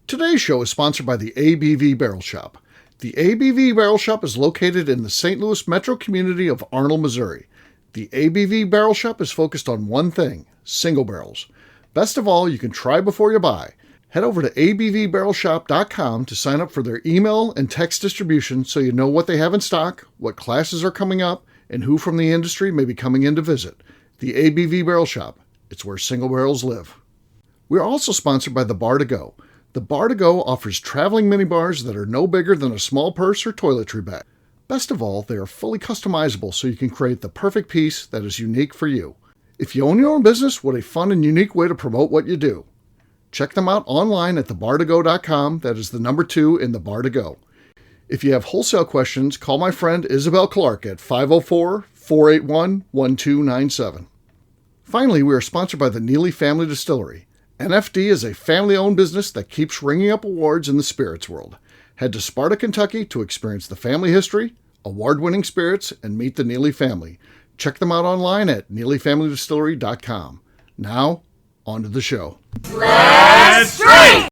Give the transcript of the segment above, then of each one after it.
Today's show is sponsored by the ABV Barrel Shop. The ABV Barrel Shop is located in the St. Louis metro community of Arnold, Missouri. The ABV Barrel Shop is focused on one thing, single barrels. Best of all, you can try before you buy. Head over to abvbarrelshop.com to sign up for their email and text distribution so you know what they have in stock, what classes are coming up, and who from the industry may be coming in to visit. The ABV Barrel Shop. It's where single barrels live. We are also sponsored by the Bar to Go. The Bar to Go offers traveling minibars that are no bigger than a small purse or toiletry bag. Best of all, they are fully customizable so you can create the perfect piece that is unique for you. If you own your own business, what a fun and unique way to promote what you do. Check them out online at thebar2go.com. That is the number 2 in the Bar to Go. If you have wholesale questions, call my friend Isabel Clark at 504-481-1297. Finally, we are sponsored by the Neely Family Distillery. NFD is a family-owned business that keeps ringing up awards in the spirits world. Head to Sparta, Kentucky to experience the family history, award-winning spirits, and meet the Neely family. Check them out online at neelyfamilydistillery.com. Now, on to the show. Let's drink!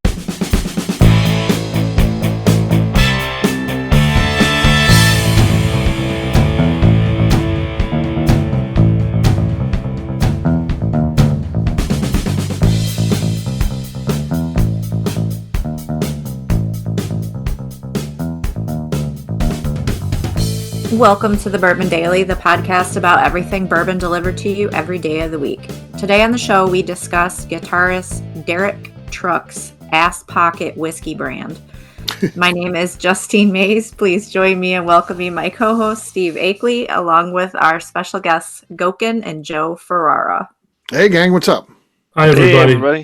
Welcome to the Bourbon Daily, the podcast about everything bourbon delivered to you every day of the week. Today on the show, we discuss guitarist Dererk Trucks' Ass Pocket Whiskey brand. My name is Justine Mays. Please join me in welcoming my co-host Steve Akeley, along with our special guests Goeken and Joe Ferrara. Hey gang, what's up? Hi everybody.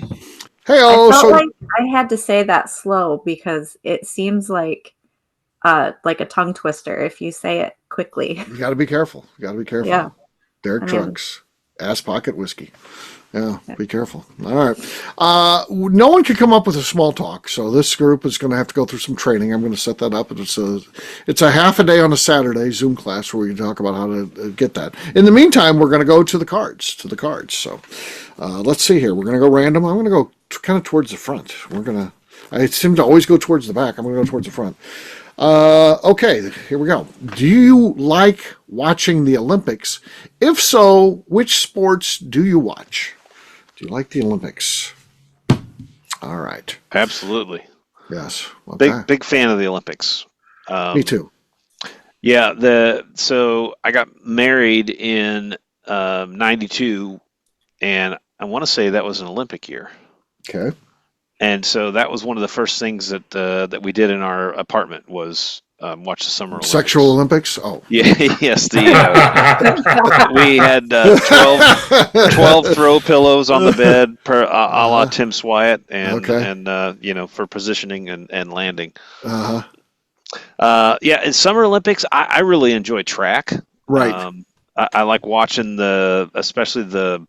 Hey, I felt like I had to say that slow because it seems like a tongue twister if you say it quickly. You got to be careful. Yeah. Dererk Trucks, Ass Pocket Whiskey. Yeah, be careful. All right. No one can come up with a small talk, so this group is going to have to go through some training. I'm going to set that up. It's a half a day on a Saturday Zoom class where we can talk about how to get that. In the meantime, we're going to go to the cards. So let's see here. We're going to go random. I'm going to go kind of towards the front. I seem to always go towards the back. I'm going to go towards the front. Okay, here we go. Do you like watching the Olympics? If so, which sports do you watch? Do you like the Olympics? All right. Absolutely. Yes. Okay. Big fan of the Olympics. Me too. Yeah. So I got married in 92, and I want to say that was an Olympic year. Okay. And so that was one of the first things that we did in our apartment was watch the Summer Olympics. Sexual Olympics? Oh. Yeah, yes. We had 12 throw pillows on the bed a la Tim Swyatt and for positioning and landing. Uh-huh. In Summer Olympics, I really enjoy track. Right. I like watching especially the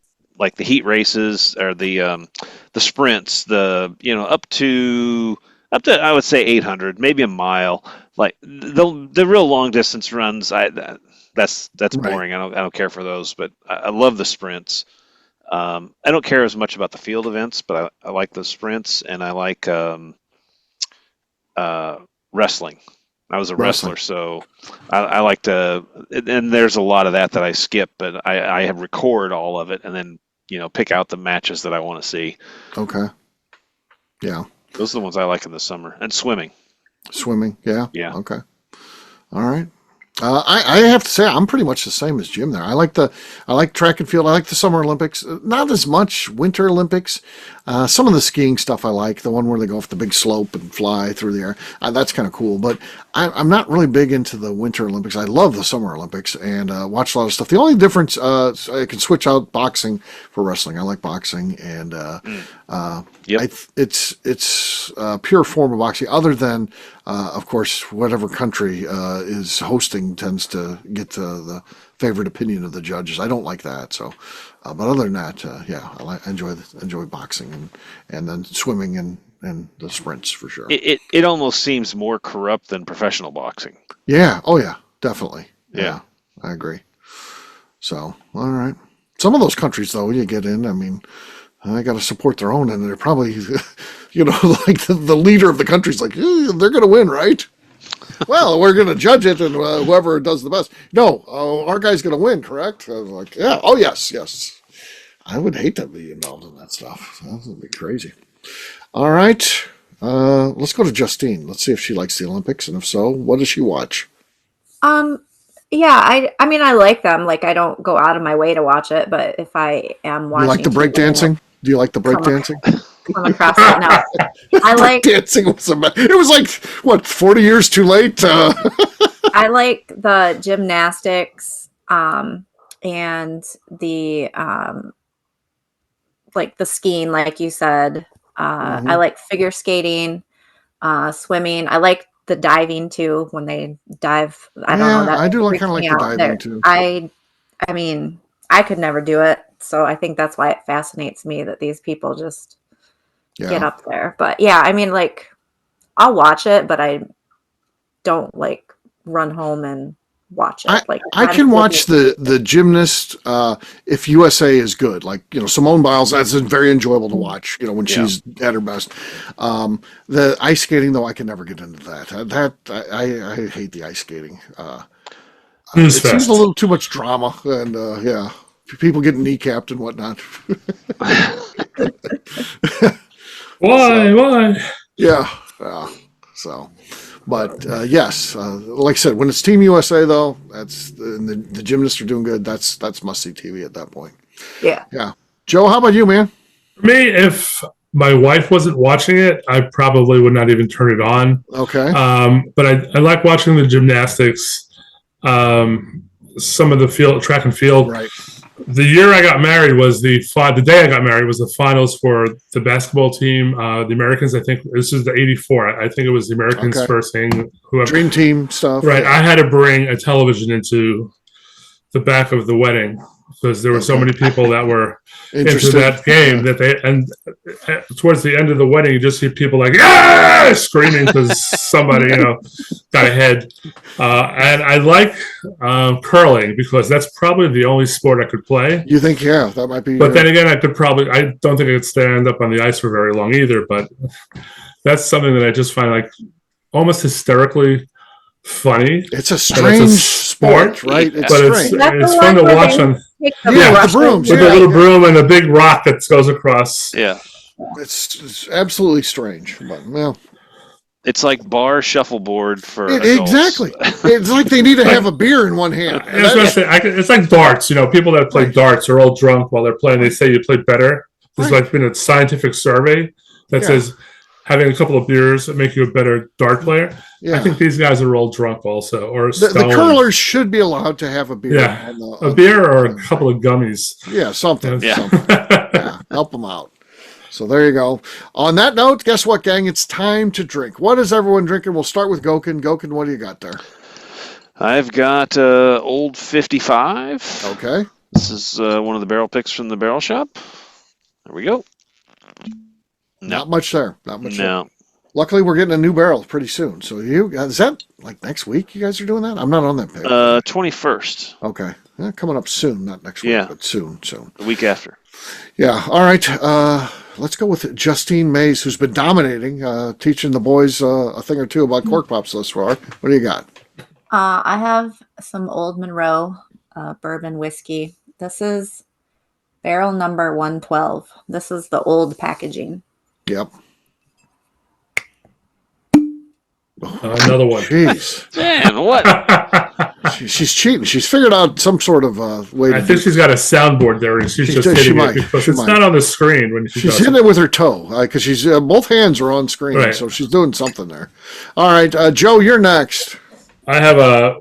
heat races or the sprints, up to I would say 800, maybe a mile. Like the real long distance runs, that's boring. I don't care for those, but I love the sprints. I don't care as much about the field events, but I like the sprints, and I like wrestling. I was a wrestler, so I like to, and there's a lot of that I skip, but I have record all of it and then pick out the matches that I want to see. Okay. Yeah. Those are the ones I like in the summer. And swimming. Swimming, yeah. Yeah. Okay. All right. I have to say I'm pretty much the same as Jim there. I like track and field. I like the Summer Olympics. Not as much Winter Olympics. Some of the skiing stuff I like. The one where they go off the big slope and fly through the air. That's kind of cool. But I'm not really big into the Winter Olympics. I love the Summer Olympics and watch a lot of stuff. The only difference, I can switch out boxing for wrestling. I like boxing and it's a pure form of boxing. Other than, of course, whatever country is hosting tends to get the favorite opinion of the judges. I don't like that. So, but other than that, I enjoy boxing and then swimming and the sprints for sure. It almost seems more corrupt than professional boxing. Yeah. Oh yeah, definitely. Yeah. I agree. So, all right. Some of those countries though, you get in, I mean, I got to support their own, and they're probably, like the leader of the country's like, they're going to win, right? Well, we're going to judge it, and whoever does the best. No, our guy's going to win, correct? I was like, yeah, oh, yes. I would hate to be involved in that stuff. That would be crazy. All right, let's go to Justine. Let's see if she likes the Olympics, and if so, what does she watch? Yeah, I mean, I like them. Like, I don't go out of my way to watch it, but if I am watching... You like the breakdancing? Do you like the breakdancing? Come across it now. I like... Dancing was it was like, 40 years too late? I like the gymnastics and the, like the skiing, like you said. I like figure skating, swimming. I like the diving too, when they dive. I don't know. That I do kind of like the diving too. I mean, I could never do it. So I think that's why it fascinates me that these people just get up there. But yeah, I mean, like, I'll watch it, but I don't like run home and watch it. I can watch the gymnast if USA is good. Like, Simone Biles, that's very enjoyable to watch, when she's at her best. The ice skating, though, I can never get into that. I hate the ice skating. It seems a little too much drama, and people getting kneecapped and whatnot. Why? Yeah. So. But yes, like I said, when it's Team USA though, that's the gymnasts are doing good. That's must see TV at that point. Yeah. Joe, how about you, man? For me, if my wife wasn't watching it, I probably would not even turn it on. Okay. But I like watching the gymnastics, some of the track and field. Right. The year I got married was the day I got married was the finals for the basketball team. The Americans, I think this is the '84. I think it was the Americans first thing. Whoever. Dream team stuff. Right. Yeah. I had to bring a television into the back of the wedding because there were so many people that were into that game that and towards the end of the wedding, you just see people like, yeah, screaming because somebody, got ahead. And I like curling because that's probably the only sport I could play. You think, that might be. But then again, I don't think I could stand up on the ice for very long either. But that's something that I just find like almost hysterically funny. It's a strange sport, right? It's fun to watch on. The brooms. With a little broom and a big rock that goes across. Yeah. It's absolutely strange. But, it's like bar shuffleboard for adults. Exactly. It's like they need to have a beer in one hand. It's like darts. People that play darts are all drunk while they're playing. They say you play better. There's been a scientific survey that says having a couple of beers that make you a better dart player. Yeah. I think these guys are all drunk also, or the curlers should be allowed to have a beer. Yeah, a beer or a couple of gummies. Yeah, something. Help them out. So there you go. On that note, guess what, gang? It's time to drink. What is everyone drinking? We'll start with Goeken. Goeken, what do you got there? I've got Old 55. Okay. This is one of the barrel picks from the barrel shop. There we go. Not much there. Not much. No. There. Luckily, we're getting a new barrel pretty soon. So is that like next week? You guys are doing that? I'm not on that page. 21st. Okay, coming up soon. Not next week, but soon. So the week after. Yeah. All right. Let's go with Justine Mays, who's been dominating, teaching the boys a thing or two about cork pops thus far. What do you got? I have some Old Monroe bourbon whiskey. This is barrel number 112. This is the old packaging. Yep. Another one. Jeez. Man, what? She's cheating. She's figured out some sort of way to I think she's got a soundboard there, and she's just hitting it because it's not on the screen when she's hitting it with her toe because she's both hands are on screen, so she's doing something there. All right, Joe, you're next. I have a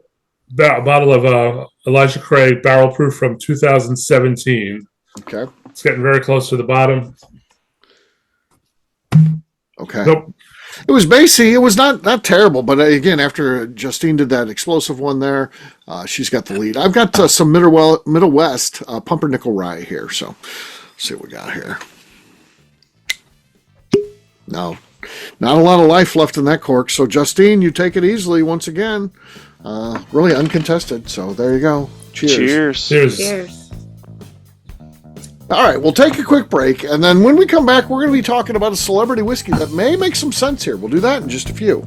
bottle of Elijah Craig Barrel Proof from 2017. Okay. It's getting very close to the bottom. Okay. Nope. It was basic. It was not terrible, but again, after Justine did that explosive one there, she's got the lead. I've got some Middle West Pumpernickel Rye here, so let's see what we got here. No, not a lot of life left in that cork. So Justine, you take it easily once again. Really uncontested. So there you go. Cheers. Cheers. Cheers. All right, we'll take a quick break, and then when we come back, we're going to be talking about a celebrity whiskey that may make some sense here. We'll do that in just a few.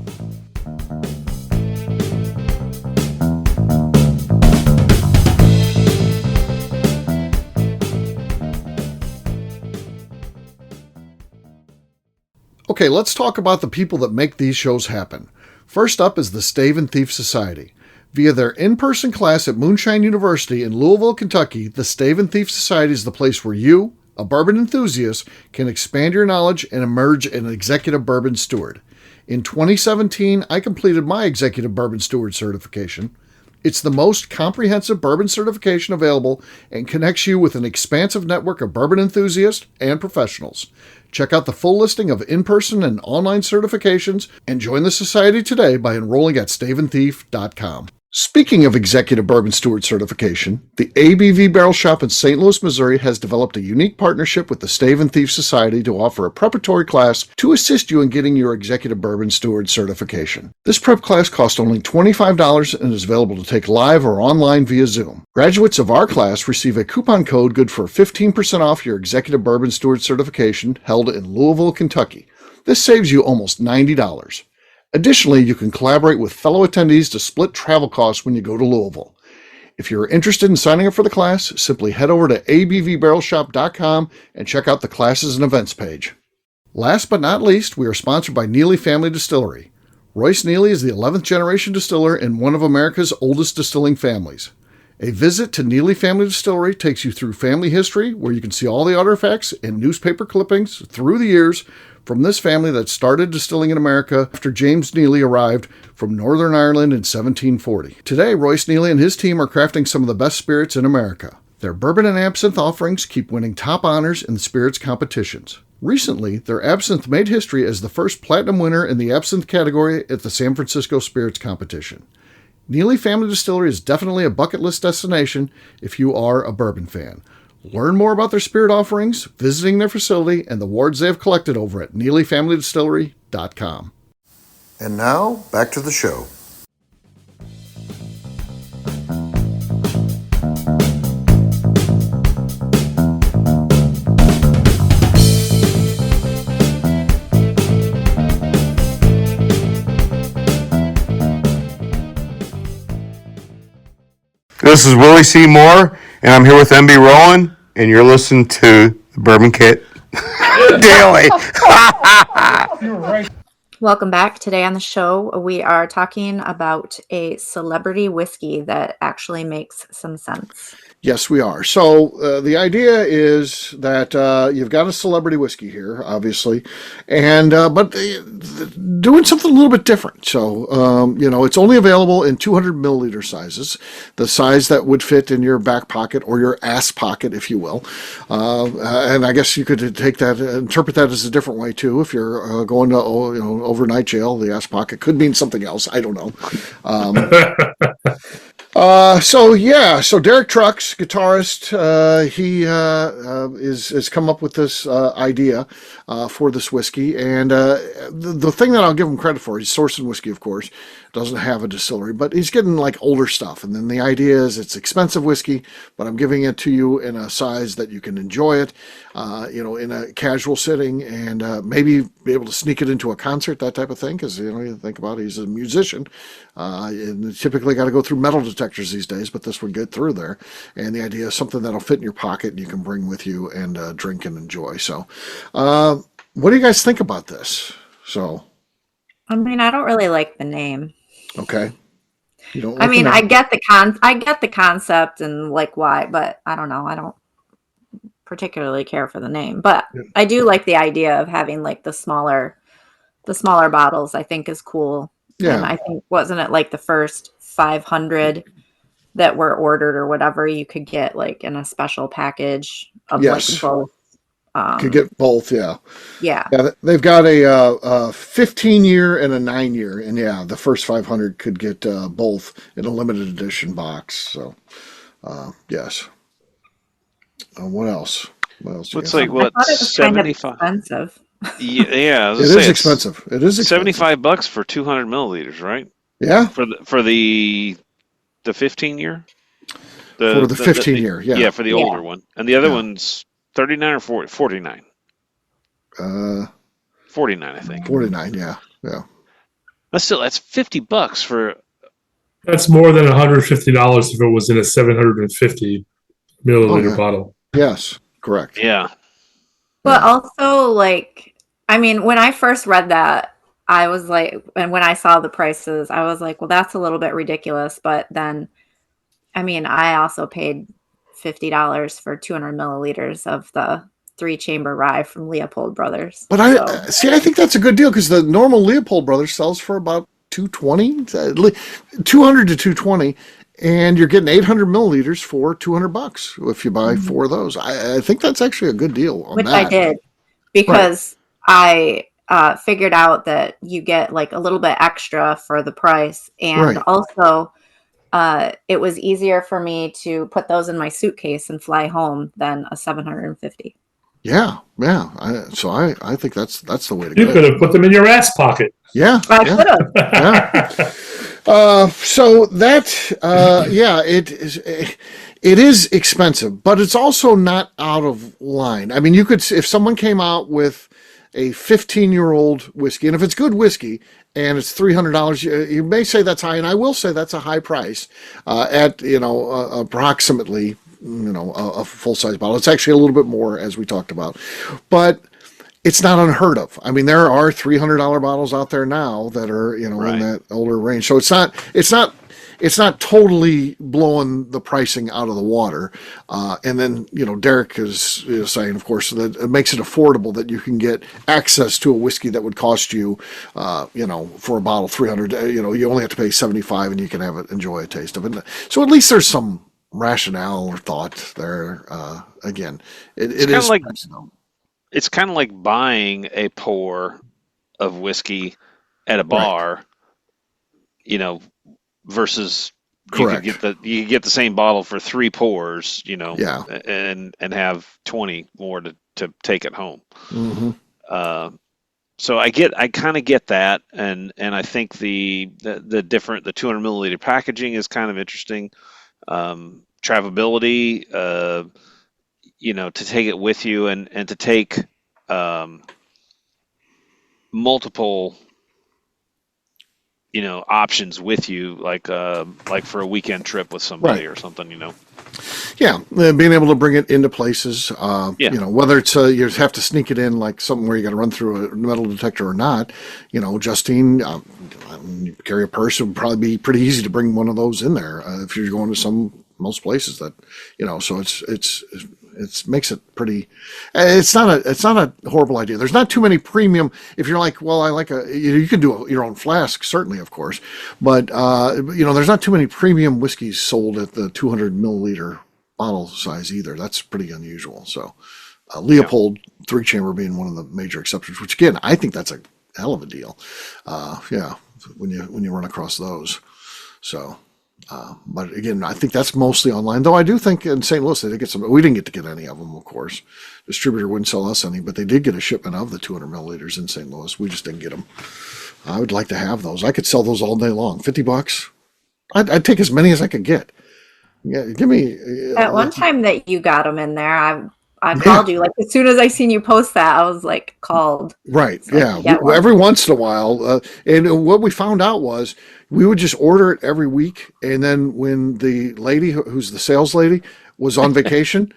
Okay, let's talk about the people that make these shows happen. First up is the Stave and Thief Society. Via their in-person class at Moonshine University in Louisville, Kentucky, the Stave and Thief Society is the place where you, a bourbon enthusiast, can expand your knowledge and emerge an executive bourbon steward. In 2017, I completed my executive bourbon steward certification. It's the most comprehensive bourbon certification available and connects you with an expansive network of bourbon enthusiasts and professionals. Check out the full listing of in-person and online certifications and join the society today by enrolling at staveandthief.com. Speaking of executive bourbon steward certification, the ABV Barrel Shop in St. Louis, Missouri has developed a unique partnership with the Stave and Thief Society to offer a preparatory class to assist you in getting your executive bourbon steward certification. This prep class costs only $25 and is available to take live or online via Zoom. Graduates of our class receive a coupon code good for 15% off your executive bourbon steward certification held in Louisville, Kentucky. This saves you almost $90. Additionally, you can collaborate with fellow attendees to split travel costs when you go to Louisville. If you're interested in signing up for the class, simply head over to abvbarrelshop.com and check out the classes and events page. Last but not least, we are sponsored by Neely Family Distillery. Royce Neely is the 11th generation distiller in one of America's oldest distilling families. A visit to Neely Family Distillery takes you through family history, where you can see all the artifacts and newspaper clippings through the years from this family that started distilling in America after James Neely arrived from Northern Ireland in 1740. Today, Royce Neely and his team are crafting some of the best spirits in America. Their bourbon and absinthe offerings keep winning top honors in the spirits competitions. Recently, their absinthe made history as the first platinum winner in the absinthe category at the San Francisco Spirits Competition. Neely Family Distillery is definitely a bucket list destination if you are a bourbon fan. Learn more about their spirit offerings, visiting their facility, and the awards they have collected over at NeelyFamilyDistillery.com. And now, back to the show. This is Willie C. Moore, and I'm here with MB Rowan, and you're listening to the Bourbon Kit Daily. You're right. Welcome back. Today on the show, we are talking about a celebrity whiskey that actually makes some sense. Yes, we are. So the idea is that you've got a celebrity whiskey here, obviously, and but doing something a little bit different. So it's only available in 200 milliliter sizes, the size that would fit in your back pocket or your ass pocket, if you will. And I guess you could take that, interpret that as a different way too. If you're going to overnight jail, the ass pocket could mean something else. I don't know. So Dererk Trucks, guitarist, he has come up with this idea for this whiskey, and the thing that I'll give him credit for, he's sourcing whiskey, of course, doesn't have a distillery, but he's getting like older stuff, and then the idea is it's expensive whiskey, but I'm giving it to you in a size that you can enjoy it, in a casual sitting, and maybe be able to sneak it into a concert, that type of thing, because you think about it, he's a musician, and typically got to go through metal detectors these days, but this would get through there, and the idea is something that'll fit in your pocket and you can bring with you and drink and enjoy. So what do you guys think about this? So I mean, I don't really like the name. Okay. You don't. I mean, I get the concept and like why, but I don't know. I don't particularly care for the name, but I do like the idea of having like the smaller bottles. I think is cool. Yeah. And I think wasn't it like the first 500 that were ordered or whatever you could get like in a special package of like both. Could get both, yeah. Yeah. They've got a 15-year and a 9-year, and the first 500 could get both in a limited edition box. So, yes. What else? Looks like what, 75? Kind of expensive. Yeah. It is expensive. It is expensive. $75 for 200 milliliters, right? Yeah. For the 15-year. For the 15-year, yeah. Yeah, for the older one, and the other one's $39 or 40? 49. 49, I think. 49. Yeah. But still, that's $50 for. That's more than $150 if it was in a 750 milliliter bottle. Yes, correct. Yeah. But also, like, I mean, when I first read that, I was like, and when I saw the prices, I was like, well, that's a little bit ridiculous. But then, I mean, I also paid $50 for 200 milliliters of the 3-chamber rye from Leopold Brothers. But I think that's a good deal because the normal Leopold Brothers sells for about $220, 200 to 220, and you're getting 800 milliliters for $200 if you buy 4 of those. I think that's actually a good deal on Which that. I did because I figured out that you get like a little bit extra for the price, and also it was easier for me to put those in my suitcase and fly home than a 750. Yeah. So I think that's the way to go. You could have put them in your ass pocket. Yeah. I could have. So it is expensive, but it's also not out of line. I mean, you could, if someone came out with a 15-year-old whiskey, and if it's good whiskey and it's $300, you may say that's high, and I will say that's a high price at approximately a full-size bottle. It's actually a little bit more, as we talked about, but it's not unheard of. I mean, there are $300 bottles out there now that are in that older range. So it's not totally blowing the pricing out of the water. And then Derek is saying, of course, that it makes it affordable that you can get access to a whiskey that would cost you, for a bottle $300. You only have to pay $75, and you can enjoy a taste of it. So at least there's some rationale or thought there. Again, it is like. It's kind of like buying a pour of whiskey at a bar, versus correct. You could get the same bottle for 3 pours, and have 20 more to take it home. Mm-hmm. So I kind of get that, and I think the 200 milliliter packaging is kind of interesting. Travelability. To take it with you and to take multiple options with you, like for a weekend trip with somebody or something. Yeah, being able to bring it into places, whether it's you have to sneak it in like something where you got to run through a metal detector or not. Justine, you carry a purse, it would probably be pretty easy to bring one of those in there if you're going to most places that so it makes it pretty. It's not a horrible idea. There's not too many premium. If you're like, well, I like you can do your own flask, certainly, of course, but there's not too many premium whiskeys sold at the 200 milliliter bottle size either. That's pretty unusual. So, Leopold 3-chamber being one of the major exceptions. Which again, I think that's a hell of a deal. When you run across those, so. But again, I think that's mostly online. Though I do think in St. Louis they did get some. We didn't get to get any of them, of course. Distributor wouldn't sell us any, but they did get a shipment of the 200 milliliters in St. Louis. We just didn't get them. I would like to have those. I could sell those all day long. $50. I'd take as many as I could get. Yeah, give me. At one time that you got them in there, I called you. Like as soon as I seen you post that, I was like called. Right. Every once in a while. And what we found out was we would just order it every week. And then when the lady who's the sales lady was on vacation,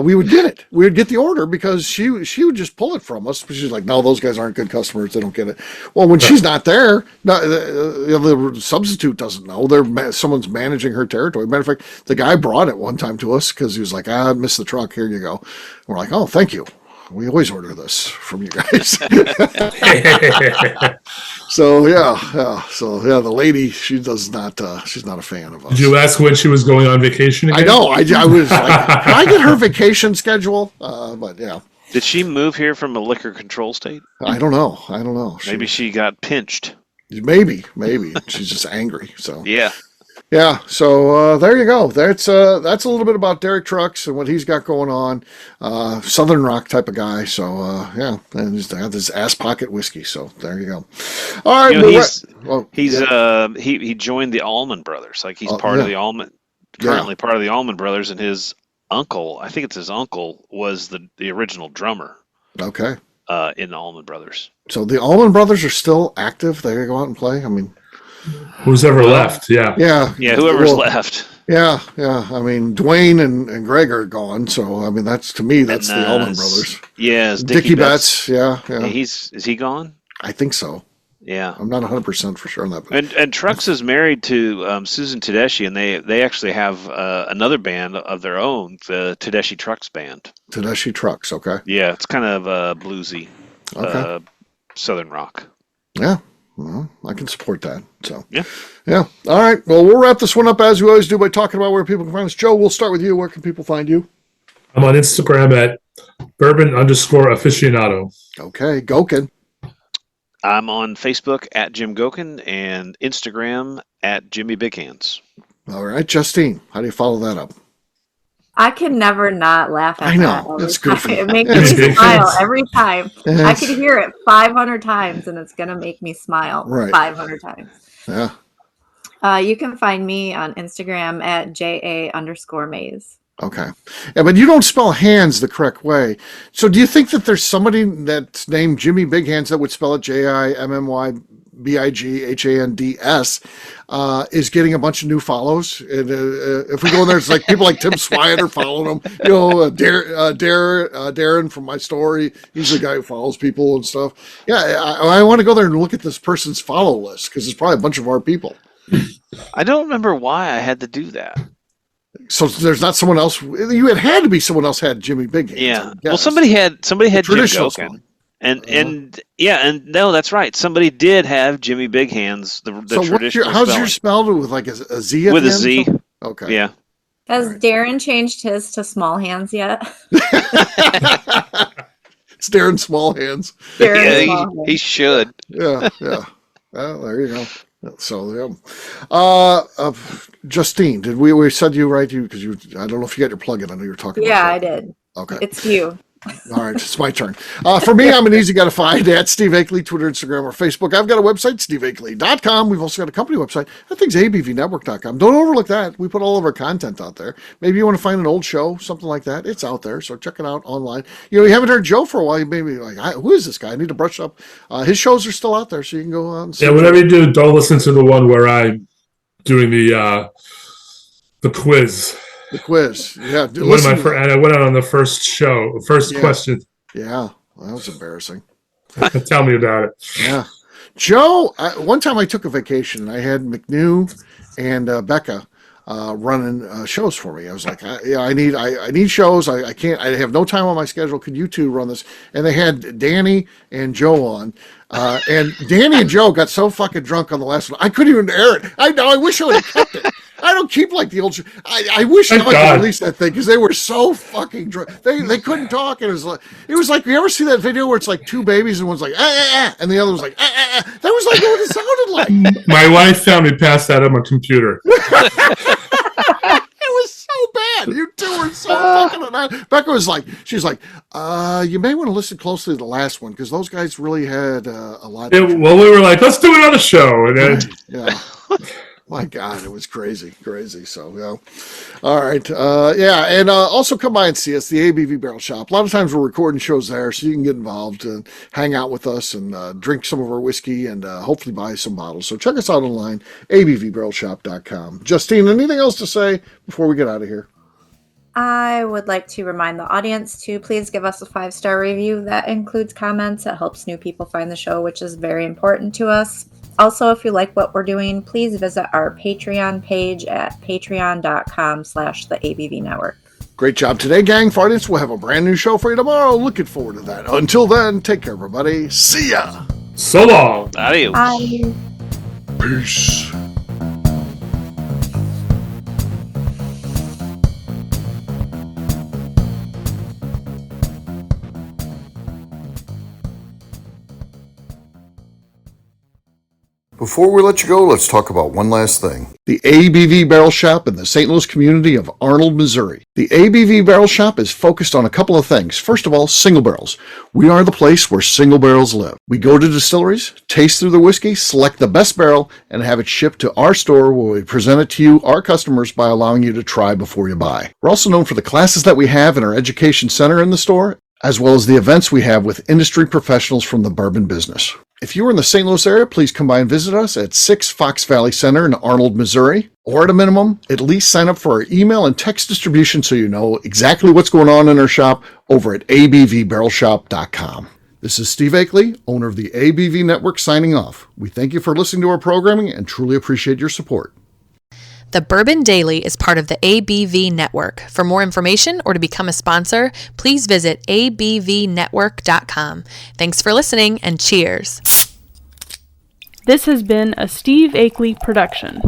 we would get it. We would get the order because she would just pull it from us. She's like, no, those guys aren't good customers. They don't get it. Well, when she's not there, the substitute doesn't know. Someone's managing her territory. Matter of fact, the guy brought it one time to us because he was like, I missed the truck. Here you go. And we're like, oh, thank you. We always order this from you guys. So the lady, she's not a fan of us. Did you ask when she was going on vacation again? I know. I was like, can I get her vacation schedule? But yeah. Did she move here from a liquor control state? I don't know. Maybe she got pinched. Maybe. She's just angry. So yeah. Yeah, so there you go. That's a little bit about Dererk Trucks and what he's got going on. Southern rock type of guy. So and he's got this ass pocket whiskey. So there you go. All right, he joined the Allman Brothers. Like he's part of the Allman, currently part of the Allman Brothers, and his uncle, I think it's his uncle, was the original drummer Okay. in the Allman Brothers. So the Allman Brothers are still active. They go out and play. I mean, Who's ever left? Yeah. yeah. Yeah, whoever's left. Yeah, yeah. I mean, Dwayne and Greg are gone. So, I mean, that's, to me, that's the Allman Brothers. Yeah, it's Dickie Betts. Yeah, yeah. Is he gone? I think so. Yeah. I'm not 100% for sure on that. But And Trucks is married to Susan Tedeschi, and they actually have another band of their own, the Tedeschi Trucks Band. Tedeschi Trucks, okay. Yeah, it's kind of bluesy, Okay. Southern rock. Yeah, well, I can support that. So Yeah. yeah. All right. Well, we'll wrap this one up as we always do by talking about where people can find us. Joe, we'll start with you. Where can people find you? I'm on Instagram at bourbon_aficionado. Okay, Goeken. I'm on Facebook at Jim Goeken and Instagram at Jimmy Big Hands. All right, Justine. How do you follow that up? I can never not laugh at I know, that every it's goofy. time. It makes It's me goofy. smile every time. I Yes. could hear it 500 times and it's going to make me smile Right. 500 times. Yeah. You can find me on Instagram at JA_Maze. Okay. Yeah, but you don't spell hands the correct way. So do you think that there's somebody that's named Jimmy Big Hands that would spell it JIMMYBIGHANDS is getting a bunch of new follows? And if we go in there, it's like people like Tim Swyatt are following him. You know, Darren from my story, he's the guy who follows people and stuff. Yeah, I want to go there and look at this person's follow list because it's probably a bunch of our people. I don't remember why I had to do that. So there's not someone else. You had to be someone else had Jimmy Big Hands. Yeah. I Well, guess. somebody had Jim traditional Goeken. one. And no, that's right. Somebody did have Jimmy Big Hands, the So traditional how's spelling. your spelled with like a Z at With the a end? Z. Okay. Yeah. Has Right. Darren changed his to small hands yet? It's Darren Small Hands. Darren Yeah, Small Hands. he should. Yeah, yeah. Well, there you go. So yeah. Justine, did we said you right? Because I don't know if you got your plug-in. I know you were talking. Yeah, about I did. Okay. It's you. All right, it's my turn. For me, I'm an easy guy to find at Steve Akeley, Twitter, Instagram, or Facebook. I've got a website, steveakeley.com. We've also got a company website. That thing's abvnetwork.com. Don't overlook that. We put all of our content out there. Maybe you want to find an old show, something like that. It's out there, so check it out online. You haven't heard Joe for a while. You may be like, who is this guy? I need to brush up. His shows are still out there, so you can go on. Yeah, whatever you do, don't listen to the one where I'm doing the quiz. The quiz. Yeah. And I went out on the first question. Yeah, that was embarrassing. Tell me about it. Yeah. Joe, one time I took a vacation and I had McNew and Becca running shows for me. I was like, I need shows. I can't, I have no time on my schedule. Could you two run this? And they had Danny and Joe on. And Danny and Joe got so fucking drunk on the last one, I couldn't even air it. I wish I would have kept it. I don't keep like the old show. I wish I could release that thing because they were so fucking drunk. They couldn't talk. And it was like you ever see that video where it's like two babies and one's like and the other was like That was like what it sounded like. My wife found me passed out on my computer. It was so bad. You two were so fucking annoying. Becca was like, she's like, you may want to listen closely to the last one because those guys really had a lot. Well, we were like, let's do another show, and then Yeah. My God, it was crazy. So, yeah. All right. Yeah. And also come by and see us, the ABV Barrel Shop. A lot of times we're recording shows there, so you can get involved and hang out with us and drink some of our whiskey and hopefully buy some bottles. So check us out online, abvbarrelshop.com. Justine, anything else to say before we get out of here? I would like to remind the audience to please give us a 5-star review. That includes comments. It helps new people find the show, which is very important to us. Also, if you like what we're doing, please visit our Patreon page at patreon.com/the Network. Great job today, gang. For audience, we'll have a brand new show for you tomorrow. Looking forward to that. Until then, take care, everybody. See ya. so long. Adios. Bye. Peace. Before we let you go, let's talk about one last thing. The ABV Barrel Shop in the St. Louis community of Arnold, Missouri. The ABV Barrel Shop is focused on a couple of things. First of all, single barrels. We are the place where single barrels live. We go to distilleries, taste through the whiskey, select the best barrel, and have it shipped to our store where we present it to you, our customers, by allowing you to try before you buy. We're also known for the classes that we have in our education center in the store, as well as the events we have with industry professionals from the bourbon business. If you are in the St. Louis area, please come by and visit us at 6 Fox Valley Center in Arnold, Missouri. Or at a minimum, at least sign up for our email and text distribution so you know exactly what's going on in our shop over at abvbarrelshop.com. This is Steve Akeley, owner of the ABV Network, signing off. We thank you for listening to our programming and truly appreciate your support. The Bourbon Daily is part of the ABV Network. For more information or to become a sponsor, please visit abvnetwork.com. Thanks for listening and cheers. This has been a Steve Akeley production.